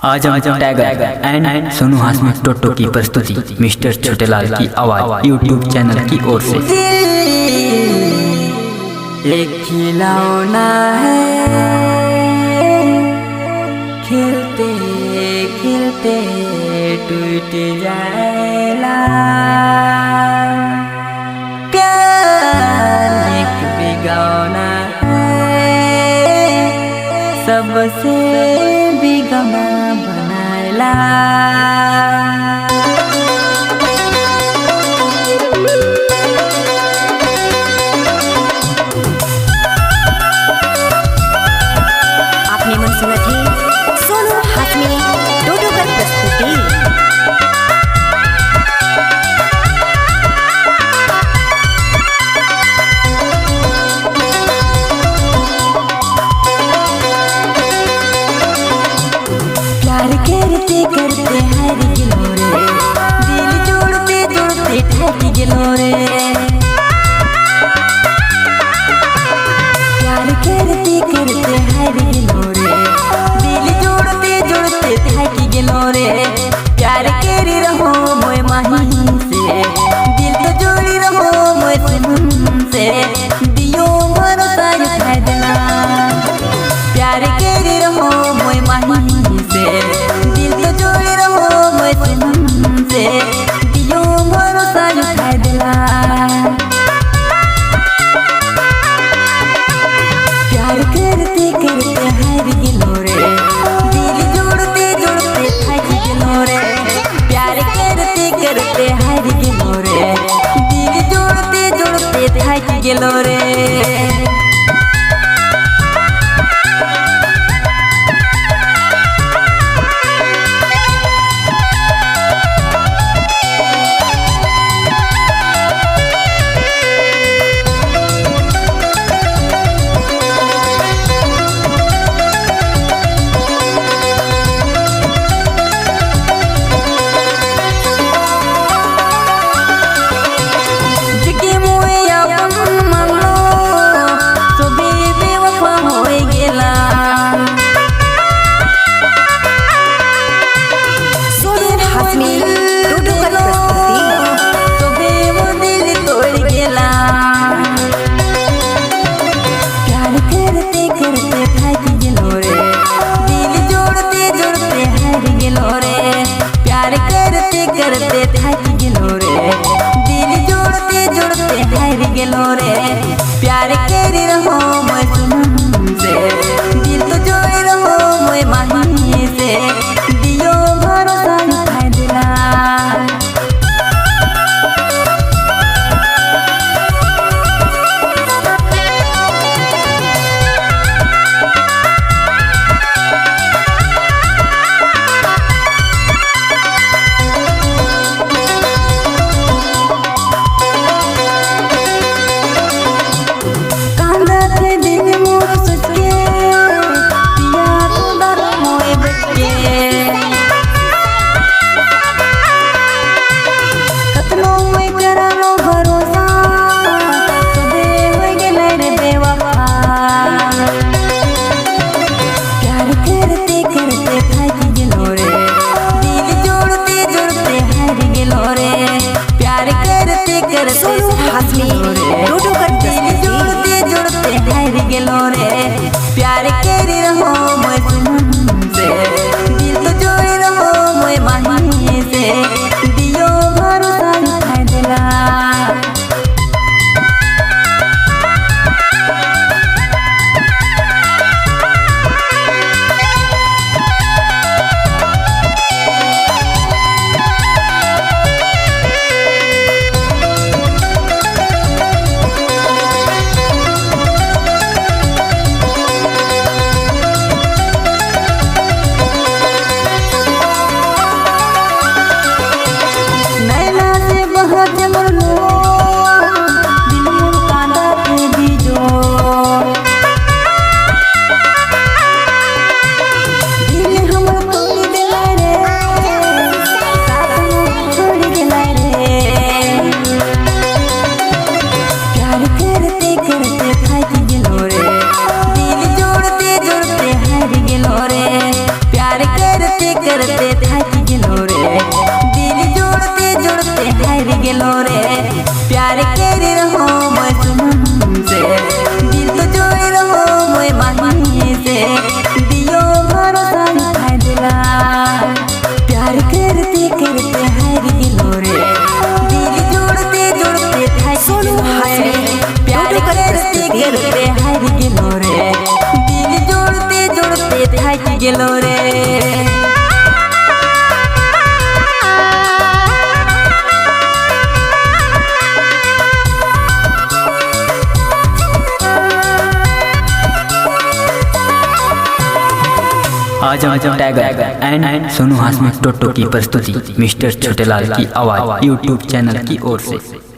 आज हम tiger and Sonu Hashmi टोटो की प्रस्तुति मिस्टर छोटेलाल की आवाज यूट्यूब चैनल की ओर से। एक खिलौना है, खेलते खेलते टूट जाएगा। प्यार एक बिगौना है, सबसे बिगौना बनाएला। आपने मन सुना थी सोनू हाशमी टोटो की प्रस्तुति। प्यार करते करते हार गिलो रे, दिल जोड़ते जोड़ते थक गिलो रे। प्यार करते करते हार गिलो रे, दिल जोड़ते जोड़ते थक गिलो रे। प्यार करी रहो मोय माही से, दिल तो जोड़ी रहो मोय सनम से। दियो भरोसा उठा देना, प्यार करी रहो मोय माही से, दिल तो जोड़ी रहो मोय सनम से। दियो भरोसा उठा देना, प्यार करते करते हार गिलो रे, दिल जोड़ते जोड़ते थक गिलो रे। प्यार करते करते हार गिलो रे, दिल जोड़ते जोड़ते थक गिलो रे। करते करते थक गेलो रे दिल जोड़ते जोड़ते हार गेलो रे प्यार करे रहो मैं तुमसे दिल तो जोड़ रहो मैं माही से दियो भरोसा दिखाई दिला प्यार करते करते हार गेलो रे दिल जोड़ते जोड़ते थक गेलो रे प्यार करते करते हार गेलो रे दिल जोड़ते जोड़ते थक गेलो रे आजम टाइगर एंड सोनू हासमी टोटो की प्रस्तुति मिस्टर छोटेलाल की आवाज यूट्यूब चैनल की ओर से।